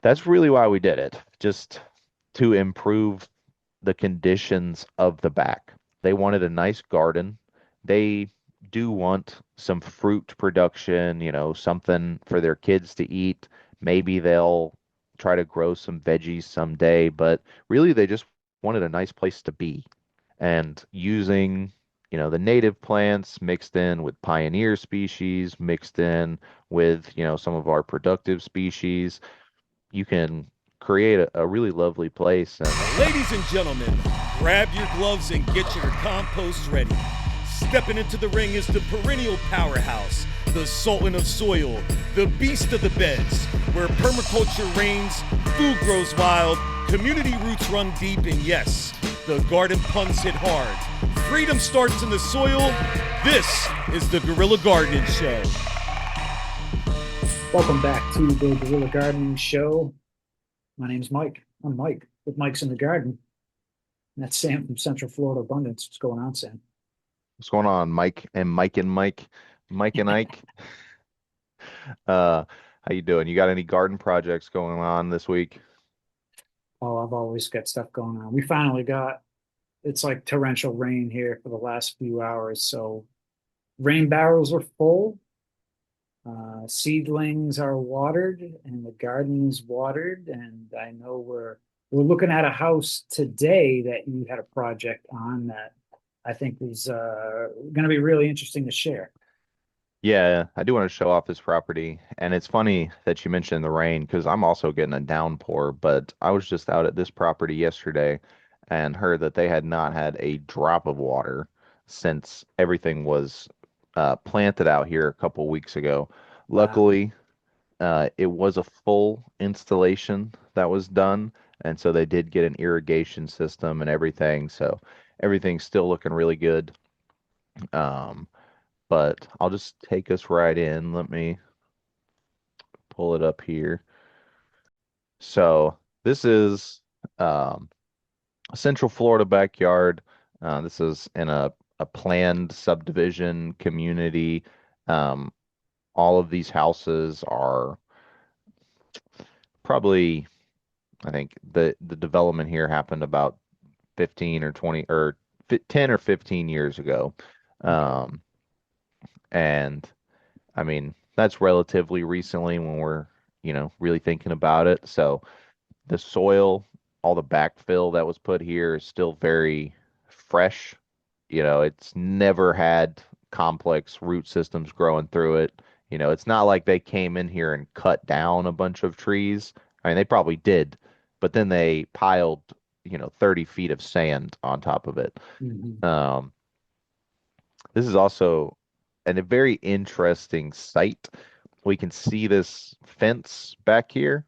That's really why we did it, just to improve the conditions of the back. They wanted a nice garden. They do want some fruit production, something for their kids to eat. Maybe they'll try to grow some veggies someday, but really they just wanted a nice place to be. And using, the native plants mixed in with pioneer species, mixed in with, some of our productive species, you can create a really lovely place. And Ladies and gentlemen, grab your gloves and get your compost ready. Stepping into the ring is the perennial powerhouse, the sultan of soil, the beast of the beds, where permaculture reigns, food grows wild, community roots run deep, and yes, the garden punts hit hard. Freedom starts in the soil. This is the Guerrilla Gardening Show. Welcome back to the Guerilla Gardening Show. My name's Mike. I'm Mike with Mike's in the Garden. And that's Sam from Central Florida Abundance. What's going on, Sam? what's going on, Mike and Ike? How you doing? You got any garden projects going on this week? Oh, I've always got stuff going on. We finally got, it's like torrential rain here for the last few hours. So rain barrels are full. Seedlings are watered and the garden is watered. And I know we're looking at a house today that you had a project on that I think is going to be really interesting to share. Yeah, I do want to show off this property, and it's funny that you mentioned the rain because I'm also getting a downpour, but I was just out at this property yesterday and heard that they had not had a drop of water since everything was planted out here a couple weeks ago. Wow. Luckily, it was a full installation that was done, and so they did get an irrigation system and everything, so everything's still looking really good. Um, but I'll just take us right in. Let me pull it up here. So this is a Central Florida backyard. This is in a planned subdivision community. Um, all of these houses are probably, I think the development here happened about 15 or 20 or 10 or 15 years ago. Okay. Um, and I mean, that's relatively recently when we're, really thinking about it. So the soil, all the backfill that was put here is still very fresh. It's never had complex root systems growing through it. It's not like they came in here and cut down a bunch of trees. I mean, they probably did, but then they piled, 30 feet of sand on top of it. Mhm. Um, this is also a very interesting site. We can see this fence back here.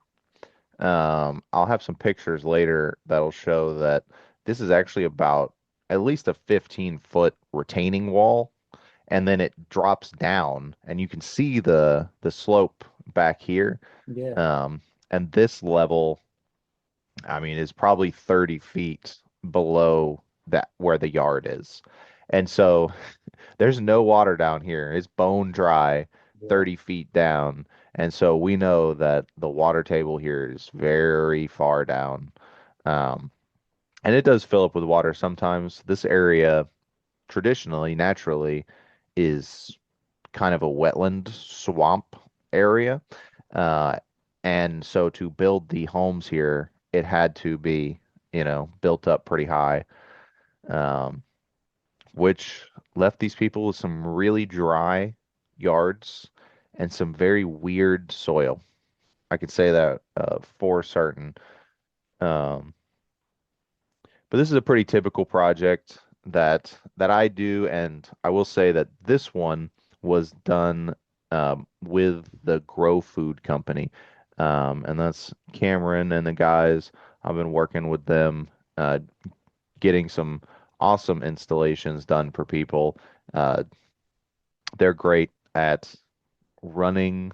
I'll have some pictures later that'll show that this is actually about at least a 15-foot retaining wall, and then it drops down, and you can see the slope back here. Yeah. Um, and this level, I mean, is probably 30 feet below that where the yard is. And so there's no water down here. It's bone dry, Yeah. 30 feet down. And so we know that the water table here is very far down. Um, and it does fill up with water sometimes. This area, traditionally, naturally, is kind of a wetland swamp area. Uh, and so to build the homes here, it had to be, built up pretty high. Um, which left these people with some really dry yards and some very weird soil. I could say that for certain. Um, but this is a pretty typical project that I do, and I will say that this one was done with the Grow Food Company, and that's Cameron and the guys. I've been working with them, getting some awesome installations done for people. Uh, they're great at running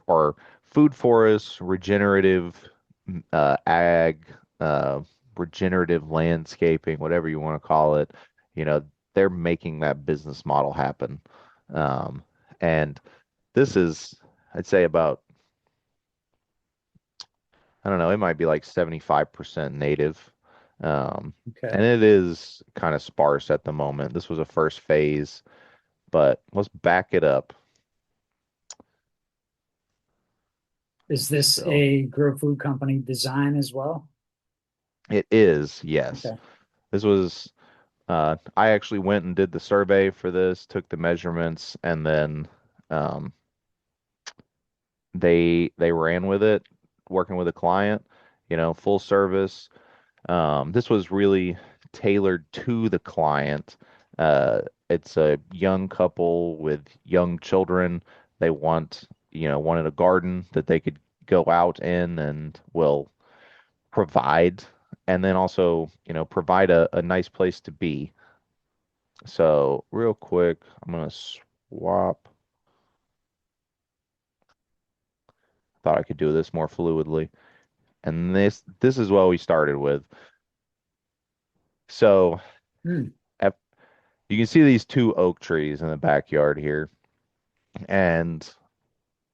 or food forests, regenerative ag, uh, regenerative landscaping, whatever you want to call it. You know, they're making that business model happen. Um, and this is, I'd say, about I don't know, it might be like 75% native. And Okay. it is kind of sparse at the moment. This was a first phase, but let's back it up. Is this So a grow food company design as well? it is, yes. Okay. This was I actually went and did the survey for this, took the measurements, and then um, they ran with it, working with a client, full service. This was really tailored to the client. Uh, it's a young couple with young children. They wanted a garden that they could go out in and will provide, and then also, provide a nice place to be. So real quick, I'm gonna swap. Thought I could do this more fluidly. And this is what we started with. So Hmm. at, you can see these two oak trees in the backyard here, and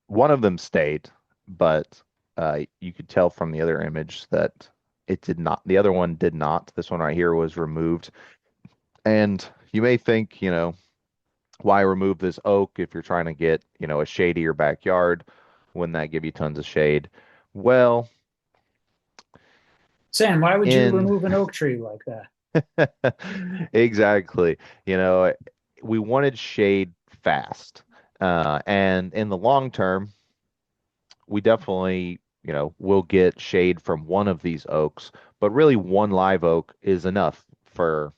one of them stayed, but you could tell from the other image that it did not. The other one did not. This one right here was removed. And you may think, why remove this oak if you're trying to get, a shadier backyard? Wouldn't that give you tons of shade? Well, Sam, why would you in remove an oak tree like that? exactly, you know, we wanted shade fast. And in the long term, we definitely, will get shade from one of these oaks, but really one live oak is enough for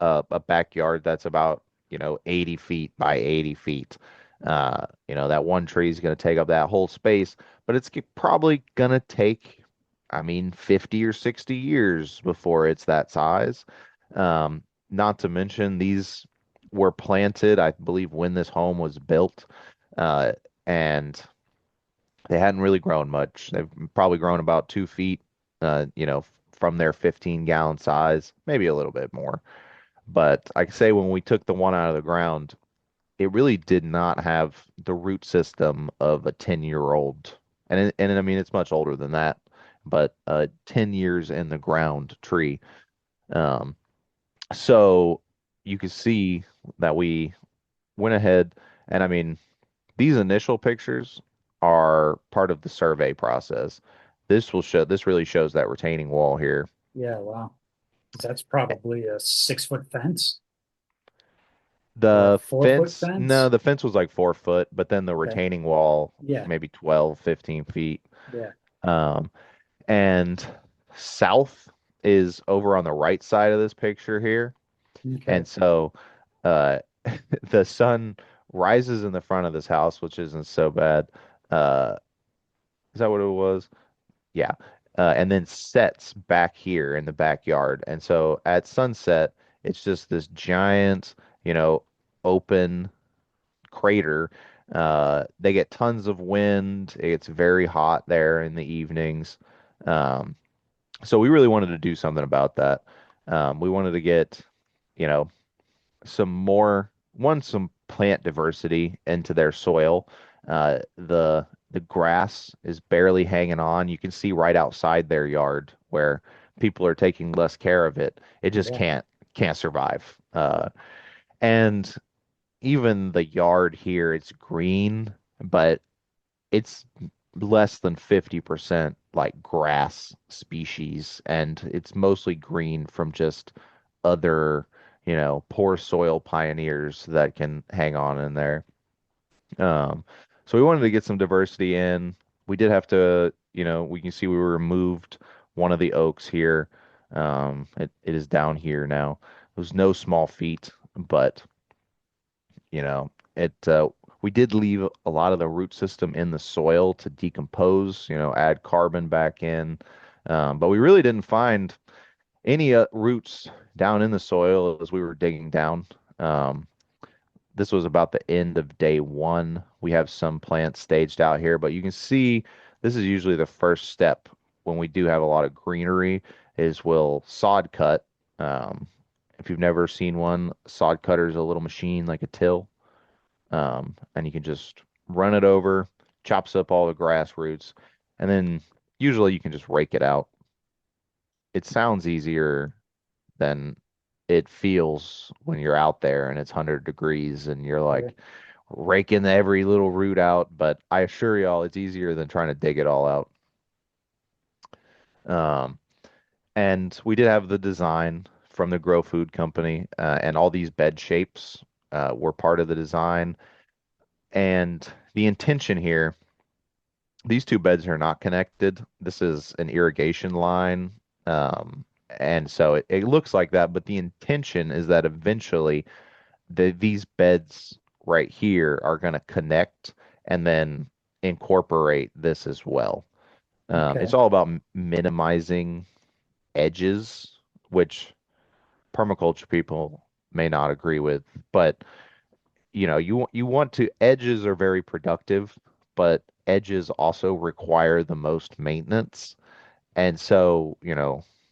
a backyard that's about, 80 feet by 80 feet. That one tree is going to take up that whole space, but it's probably going to take, I mean, 50 or 60 years before it's that size. Not to mention these were planted, I believe, when this home was built. And they hadn't really grown much. They've probably grown about 2 feet, from their 15-gallon size, maybe a little bit more. But I can say when we took the one out of the ground, it really did not have the root system of a 10-year-old. And I mean, it's much older than that, but 10 years in the ground tree. Um, so you can see that we went ahead, and I mean, these initial pictures are part of the survey process. This really shows that retaining wall here. Yeah, wow. That's probably a 6 foot fence or a The 4 foot fence, no, fence. the fence was like 4 foot, but then the Okay. retaining wall, Yeah. maybe 12, 15 feet. Yeah. Um, and south is over on the right side of this picture here. Okay. And so uh, the sun rises in the front of this house, which isn't so bad. Uh, is that what it was? Yeah. And then sets back here in the backyard. And so at sunset, it's just this giant, open crater. They get tons of wind. It's very hot there in the evenings. Um, so we really wanted to do something about that. We wanted to get, you know, some plant diversity into their soil. The grass is barely hanging on. You can see right outside their yard where people are taking less care of it. It just Yeah. can't survive. And even the yard here, it's green, but it's less than 50% like grass species, and it's mostly green from just other, poor soil pioneers that can hang on in there. Um, so we wanted to get some diversity in. We did have to, we can see we removed one of the oaks here. It is down here now. It was no small feat, but it we did leave a lot of the root system in the soil to decompose, add carbon back in. But we really didn't find any roots down in the soil as we were digging down. Um, this was about the end of day one. We have some plants staged out here, but you can see this is usually the first step when we do have a lot of greenery is we'll sod cut. Um, if you've never seen one, sod cutter is a little machine like a till, and you can just run it over, chops up all the grass roots, and then usually you can just rake it out. It sounds easier than it feels when you're out there and it's 100 degrees and you're Sure. like raking every little root out, but I assure y'all it's easier than trying to dig it all out. Um, and we did have the design from the Grow Food Company, and all these bed shapes were part of the design. And the intention here, these two beds are not connected. This is an irrigation line. And so it looks like that, but the intention is that eventually these beds right here are going to connect and then incorporate this as well. It's Okay. all about minimizing edges, which permaculture people may not agree with, but you want to edges are very productive, but edges also require the most maintenance. And so,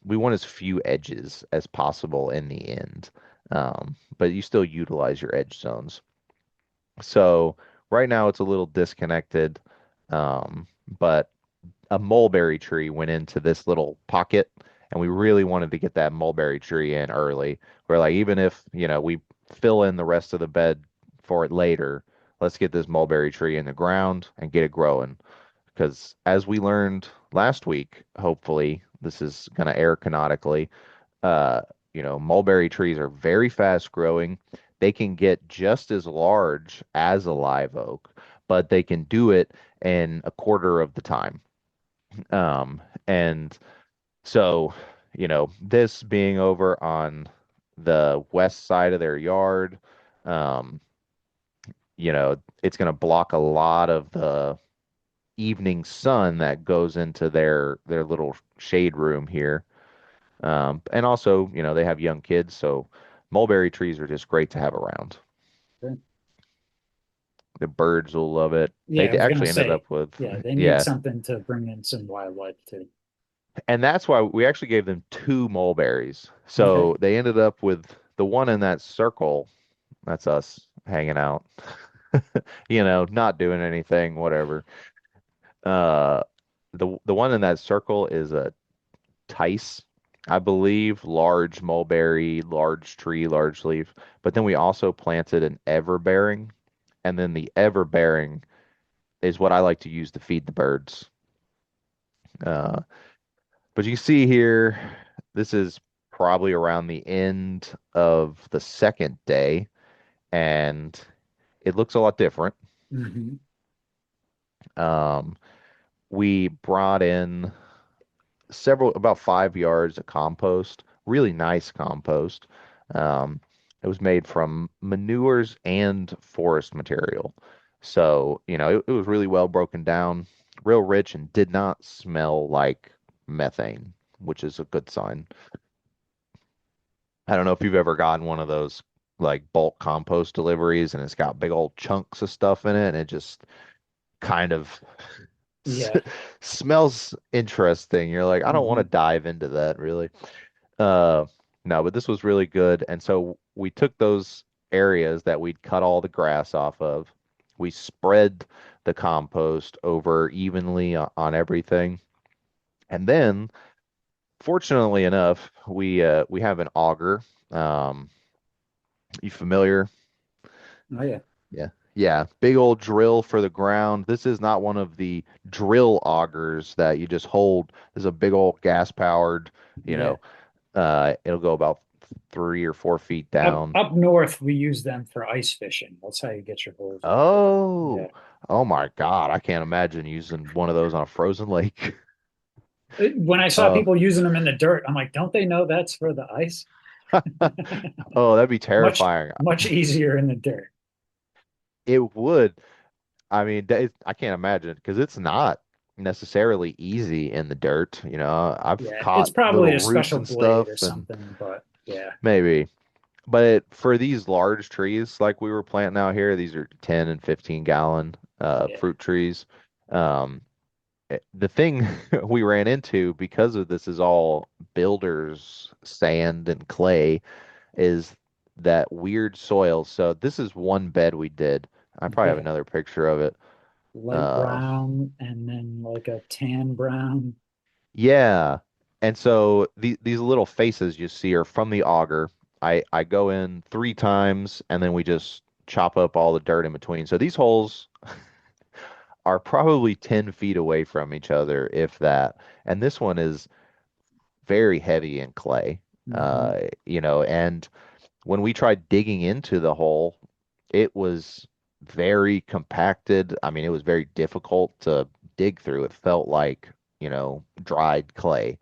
we want as few edges as possible in the end. But you still utilize your edge zones. So right now it's a little disconnected, but a mulberry tree went into this little pocket, and we really wanted to get that mulberry tree in early. We're like, even if, we fill in the rest of the bed for it later, let's get this mulberry tree in the ground and get it growing. Because as we learned last week, hopefully this is going to air canonically, uh, mulberry trees are very fast growing. They can get just as large as a live oak, but they can do it in a quarter of the time. And so, this being over on the west side of their yard, um, it's going to block a lot of the evening sun that goes into their little shade room here. And also, they have young kids, so mulberry trees are just great to have around. Sure. The birds will love it. Yeah, I was gonna Actually ended say, up with, yeah, they need yeah, something to bring in some wildlife too. and that's why we actually gave them two mulberries. Okay. So they ended up with the one in that circle. That's us hanging out, not doing anything, whatever. Uh, the one in that circle is a Tice, I believe, large mulberry, large tree, large leaf. But then we also planted an everbearing, and then the everbearing is what I like to use to feed the birds. Uh, but you see here, this is probably around the end of the second day, and it looks a lot different. Hmm. Um, we brought in about 5 yards of compost, really nice compost. Um, it was made from manures and forest material. So, it was really well broken down, real rich, and did not smell like methane, which is a good sign. I don't know if you've ever gotten one of those like bulk compost deliveries and it's got big old chunks of stuff in it and it just kind of s- Yeah. smells interesting. You're like, I don't want to Hmm. dive into that really. Uh, no, but this was really good. And so we took those areas that we'd cut all the grass off of. We spread the compost over evenly on everything. And then, fortunately enough, we have an auger. Um, you familiar? Oh yeah. Yeah. Yeah, big old drill for the ground. This is not one of the drill augers that you just hold. This is a big old gas powered, you Yeah. know, it'll go about 3 or 4 feet Up down. up north, we use them for ice fishing. That's how you get your holes in the ground. Yeah. Oh, oh my God. I can't imagine using one of those on a frozen lake. When I saw Oh, people using them in the dirt, I'm like, don't they know that's for the ice? oh, that'd be Much, terrifying. much easier in the dirt. It would. I mean, I can't imagine because it's not necessarily easy in the dirt. I've Yeah, it's caught probably little a roots special and blade or stuff, and something, but yeah, maybe. But for these large trees like we were planting out here, these are 10 and 15 gallon yeah, fruit trees. Um, the thing we ran into because of this is all builders sand and clay is that weird soil. So this is one bed we did. I probably have okay. another picture of it light Uh, brown and then like a tan brown. yeah. And so these little faces you see are from the auger. I go in 3 times and then we just chop up all the dirt in between. So these holes are probably 10 feet away from each other, if that. And this one is very heavy in clay. Hmm. And when we tried digging into the hole, it was very compacted. I mean, it was very difficult to dig through. It felt like, dried clay.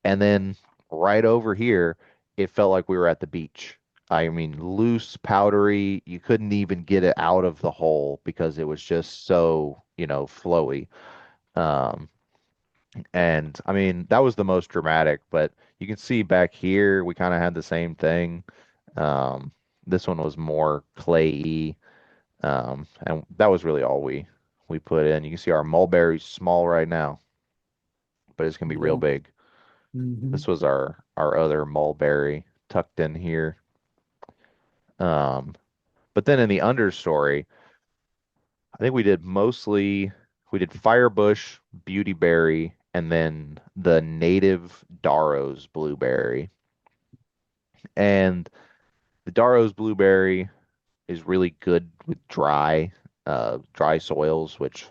And then right over here, it felt like we were at the beach. I mean, loose, powdery. You couldn't even get it out of the hole because it was just so, flowy. Um, and I mean, that was the most dramatic, but you can see back here, we kind of had the same thing. Um, this one was more clayey. And that was really all we put in. You can see our mulberry's small right now, but it's gonna be real Yeah. big. Hmm. This was our other mulberry tucked in here. Um, but then in the understory, I think we did firebush, beautyberry, and then the native Darrow's blueberry. And the Darrow's blueberry is really good with dry soils, which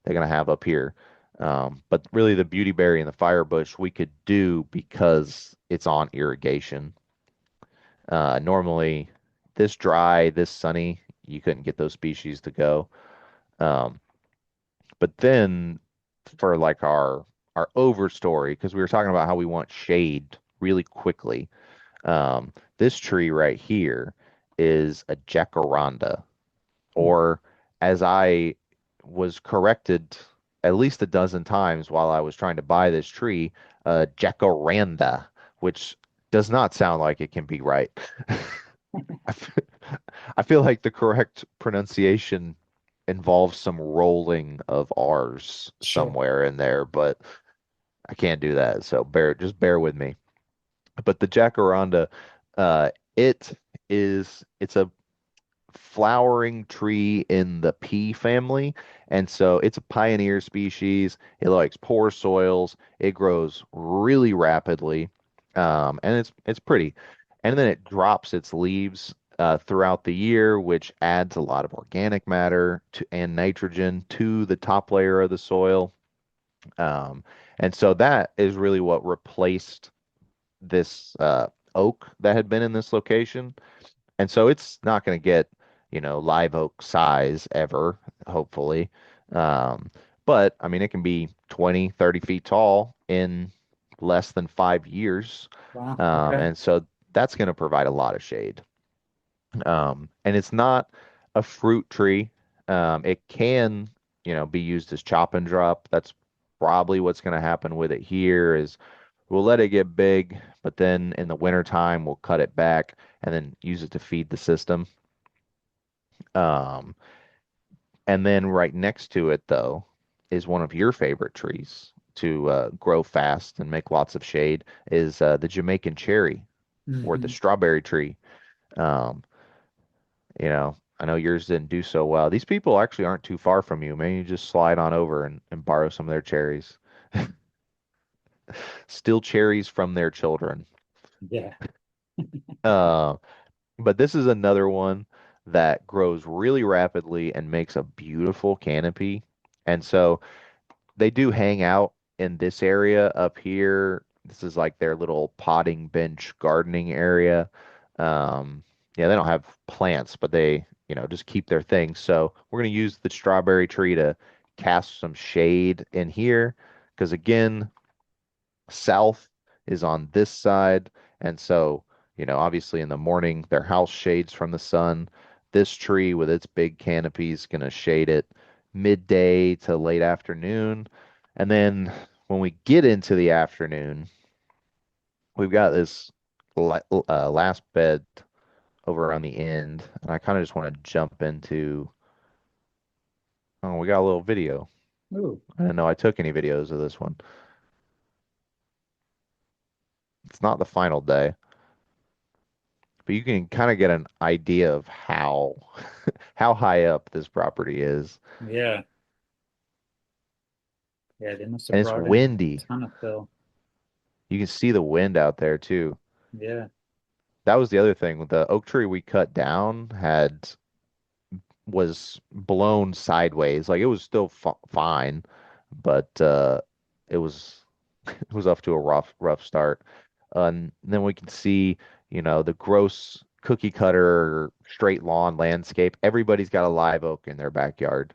they're gonna have up here. But really, the beautyberry and the firebush we could do because it's on irrigation. Normally, this dry, this sunny, you couldn't get those species to go. Um, but then for like our overstory, because we were talking about how we want shade really quickly. This tree right here is a jacaranda, or as I was corrected at least a dozen times while I was trying to buy this tree, jacaranda, which does not sound like it can be right. I f- I feel like the correct pronunciation involves some rolling of R's Sure. somewhere in there, but I can't do that. So just bear with me. But the jacaranda, uh, it's a flowering tree in the pea family. And so it's a pioneer species. It likes poor soils. It grows really rapidly. And it's pretty. And then it drops its leaves throughout the year, which adds a lot of organic matter and nitrogen to the top layer of the soil. Um, and so that is really what replaced this oak that had been in this location. And so it's not going to get, live oak size ever, hopefully. Um, but I mean, it can be 20, 30 feet tall in less than 5 years. Wow. Okay. And so that's going to provide a lot of shade. And it's not a fruit tree. It can, be used as chop and drop. That's probably what's going to happen with it here is we'll let it get big, but then in the wintertime we'll cut it back and then use it to feed the system. Um, and then right next to it, though, is one of your favorite trees to grow fast and make lots of shade is the Jamaican cherry or the Hmm. strawberry tree. Um, I know yours didn't do so well. These people actually aren't too far from you. Maybe you just slide on over and borrow some of their cherries. Steal cherries from their children. Yeah. Uh, but this is another one that grows really rapidly and makes a beautiful canopy. And so they do hang out in this area up here. This is like their little potting bench gardening area. Um, yeah, they don't have plants, but they, just keep their things. So we're going to use the strawberry tree to cast some shade in here because again, south is on this side. And so, obviously in the morning, their house shades from the sun. This tree with its big canopy is going to shade it midday to late afternoon. And then when we get into the afternoon, we've got this last bed over on the end. And I kind of just want to jump into, oh, we got a little video. Ooh. I didn't know I took any videos of this one. It's not the final day. but you can kind of get an idea of how how high up this property is. Yeah. Yeah, they must have And it's brought in a windy. ton of fill. You can see the wind out there too. Yeah. That was the other thing. The oak tree we cut down had was blown sideways. Like it was still f fine, but it was it was off to a rough start. And then we can see, the gross cookie cutter straight lawn landscape. Everybody's got a live oak in their backyard.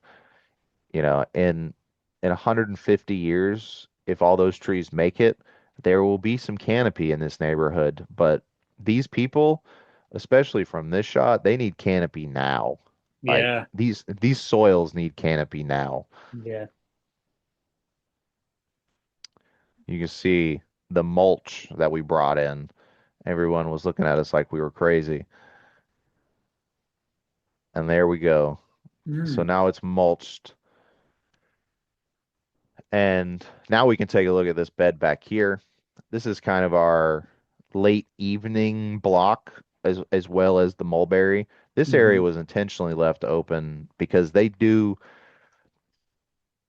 In 150 years, if all those trees make it, there will be some canopy in this neighborhood. But these people, especially from this shot, they need canopy now. Like Yeah. these soils need canopy now. Yeah. You can see the mulch that we brought in. Everyone was looking at us like we were crazy. And there we go. So Mm. now it's mulched. And now we can take a look at this bed back here. This is kind of our late evening block as well as the mulberry. This area Hmm. was intentionally left open because they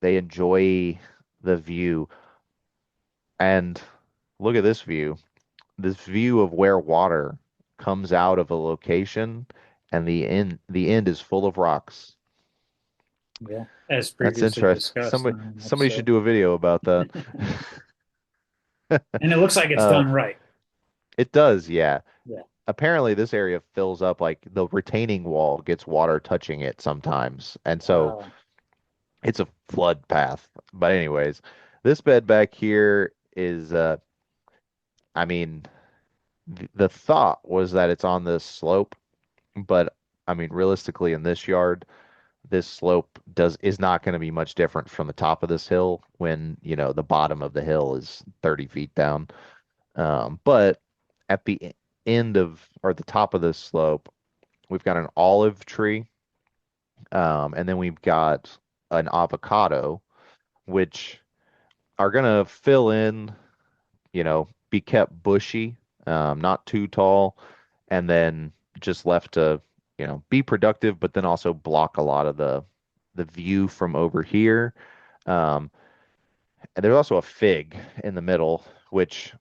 enjoy the view. And look at this view. This view of where water comes out of a location and the end is full of rocks. Yeah. As That's previously interesting. discussed Somebody in an somebody should episode. do a video about that. And it looks like it's Uh, done right. it does, yeah. Yeah. Apparently this area fills up like the retaining wall gets water touching it sometimes. And so Wow. it's a flood path. But anyways, this bed back here is I mean the thought was that it's on this slope, but I mean realistically in this yard, this slope is not going to be much different from the top of this hill when, the bottom of the hill is 30 feet down. But at the end of or the top of this slope, we've got an olive tree, and then we've got an avocado, which are gonna fill in, be kept bushy, not too tall, and then just left to, be productive, but then also block a lot of the view from over here. Um, and there's also a fig in the middle, which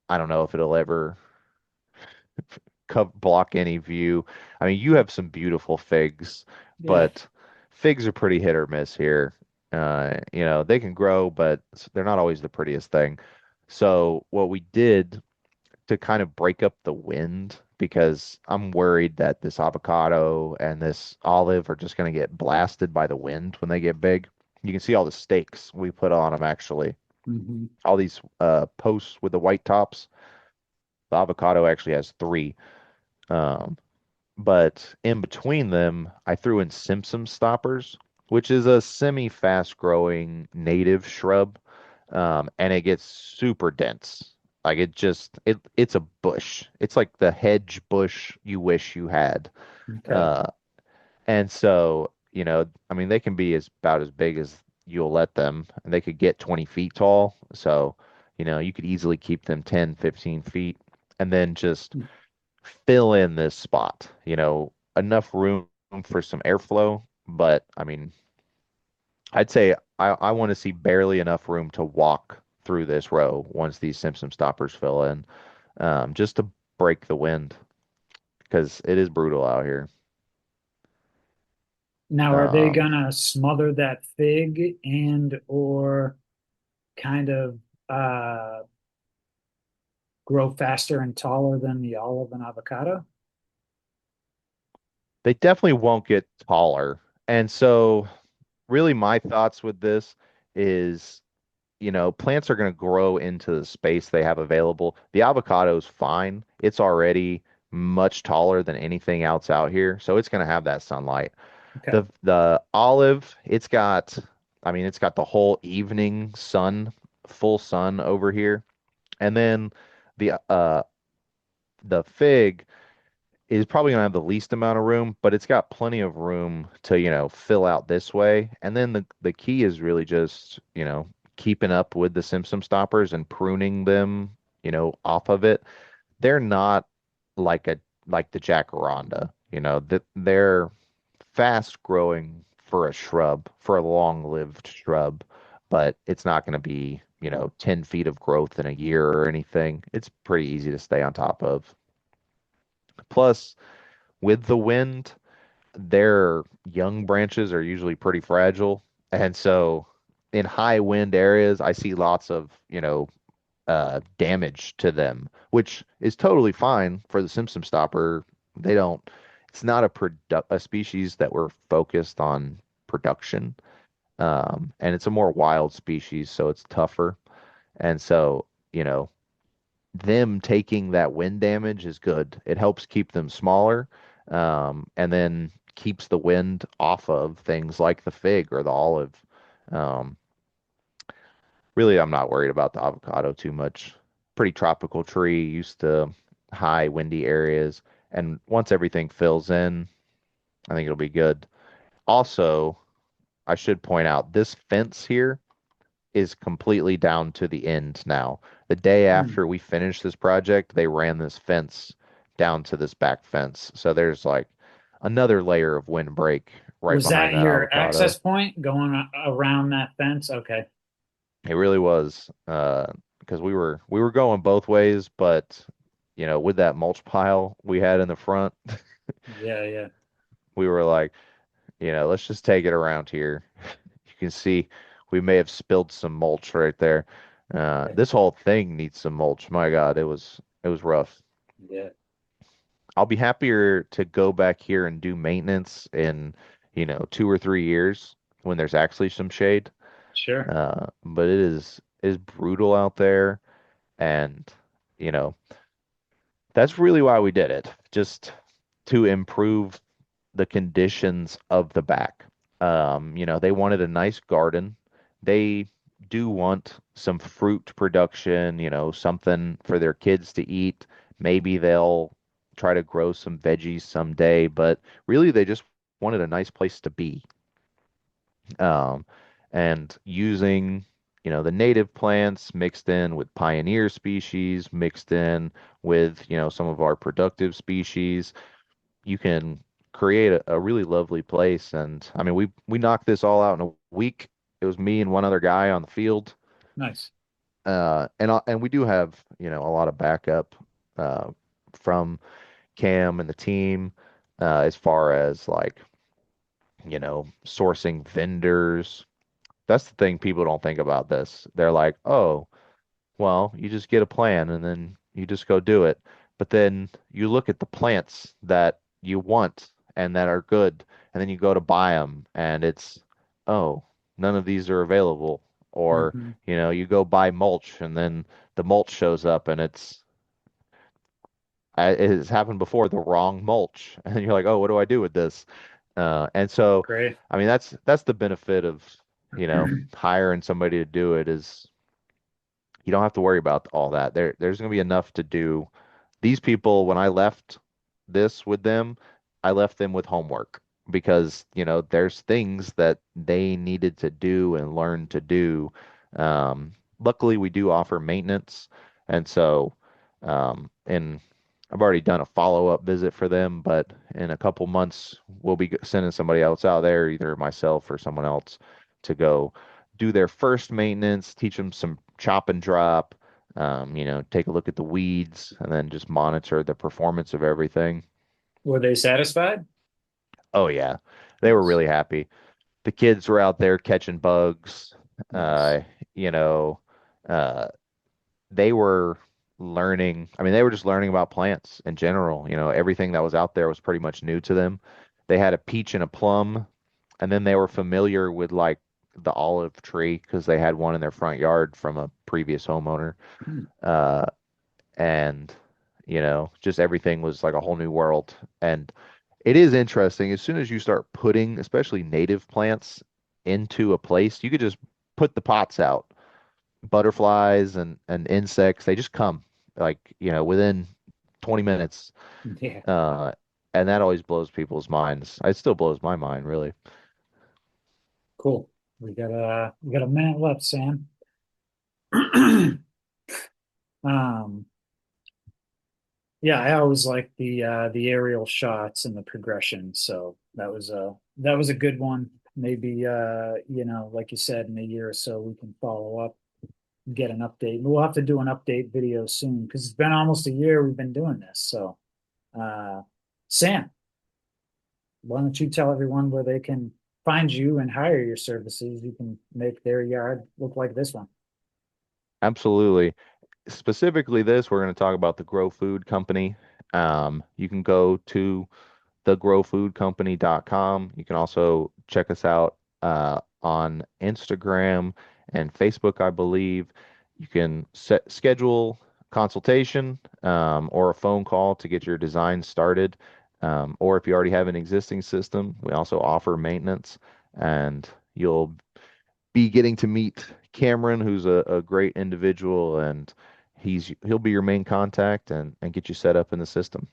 I don't know if it'll ever block any view. I mean, you have some beautiful figs, Yeah. but figs are pretty hit or miss here. They can grow, but they're not always the prettiest thing. So what we did to kind of break up the wind, because I'm worried that this avocado and this olive are just going to get blasted by the wind when they get big. You can see all the stakes we put on them actually. Hmm. All these posts with the white tops. The avocado actually has three. Um, but in between them, I threw in Simpson stoppers, which is a semi-fast growing native shrub, and it gets super dense. Like it's a bush. It's like the hedge bush you wish you had. Okay. Uh, and so, I mean, they can be about as big as you'll let them, and they could get 20 feet tall. So, you could easily keep them 10, 15 feet, and then just fill in this spot, enough room for some airflow. But I mean, I'd say I want to see barely enough room to walk through this row once these Simpson stoppers fill in, just to break the wind because it is brutal out here. Now, are they Um, gonna smother that fig and or kind of uh grow faster and taller than the olive and avocado? they definitely won't get taller. And so, really, my thoughts with this is plants are going to grow into the space they have available. The avocado's fine. It's already much taller than anything else out here, so it's going to have that sunlight. Okay. The olive, it's got the whole evening sun, full sun over here. And then the fig is probably going to have the least amount of room, but it's got plenty of room to, fill out this way. And then the key is really just, keeping up with the Simpson stoppers and pruning them, off of it they're not like a like the jacaranda, that they're fast growing for a shrub, for a long-lived shrub, but it's not going to be, 10 feet of growth in a year or anything. It's pretty easy to stay on top of. Plus, with the wind, their young branches are usually pretty fragile. And so in high wind areas, I see lots of, damage to them, which is totally fine for the Simpson stopper. They don't, it's not a species that we're focused on production. And it's a more wild species, so it's tougher. And so, them taking that wind damage is good. It helps keep them smaller, and then keeps the wind off of things like the fig or the olive. Um, Really, I'm not worried about the avocado too much. Pretty tropical tree, used to high windy areas, and once everything fills in, I think it'll be good. Also, I should point out this fence here is completely down to the end now. The day Hmm. after we finished this project, they ran this fence down to this back fence. So there's like another layer of windbreak right Was behind that that your avocado. access point going around that fence? Okay. It really was, because we were going both ways, but with that mulch pile we had in the front, Yeah, yeah. we were like, let's just take it around here. You can see we may have spilled some mulch right there. Yeah. This whole thing needs some mulch. My God, it was rough. Yeah. I'll be happier to go back here and do maintenance in, 2 or 3 years when there's actually some shade. Sure. But it is brutal out there, and you know that's really why we did it, just to improve the conditions of the back. They wanted a nice garden. They do want some fruit production, something for their kids to eat. Maybe they'll try to grow some veggies someday, but really they just wanted a nice place to be. Um, and using, the native plants mixed in with pioneer species, mixed in with, some of our productive species, you can create a really lovely place. And I mean, we knocked this all out in a week. It was me and one other guy on the field. Nice. And we do have, a lot of backup uh, from Cam and the team, as far as like, sourcing vendors. That's the thing people don't think about this. They're like, oh, well, you just get a plan and then you just go do it. But then you look at the plants that you want and that are good, and then you go to buy them, and it's, oh, none of these are available. Or, Hmm. you go buy mulch, and then the mulch shows up, and it has happened before, the wrong mulch, and you're like, oh, what do I do with this? And so, Great. I mean, that's the benefit of, hiring somebody to do it is you don't have to worry about all that. There's going to be enough to do. These people, when I left this with them, I left them with homework because, there's things that they needed to do and learn to do. Luckily, we do offer maintenance. And so, and I've already done a follow-up visit for them, but in a couple months, we'll be sending somebody else out there, either myself or someone else, to go do their first maintenance, teach them some chop and drop, take a look at the weeds, and then just monitor the performance of everything. Were they satisfied? Oh yeah, they were Nice. really happy. The kids were out there catching bugs. Nice. Uh, you know, uh, they were learning. I mean, they were just learning about plants in general. Everything that was out there was pretty much new to them. They had a peach and a plum, and then they were familiar with like the olive tree because they had one in their front yard from a previous homeowner. Hmm. Uh, and just everything was like a whole new world. And it is interesting as soon as you start putting especially native plants into a place, you could just put the pots out. Butterflies and insects, they just come like, within 20 minutes. Yeah. uh and that always blows people's minds. It still blows my mind, really. Cool. We got a minute left, Sam. Um, Yeah, I always like the aerial shots and the progression. So that was a good one. Maybe like you said, in a year or so we can follow up and get an update. We'll have to do an update video soon because it's been almost a year we've been doing this. So uh Sam, why don't you tell everyone where they can find you and hire your services? You can make their yard look like this one. Absolutely. Specifically this, we're going to talk about the Grow Food Company. You can go to thegrowfoodcompany.com. You can also check us out on Instagram and Facebook, I believe. You can schedule consultation or a phone call to get your design started. Or if you already have an existing system, we also offer maintenance, and you'll be getting to meet Cameron, who's a great individual, and he'll be your main contact and get you set up in the system.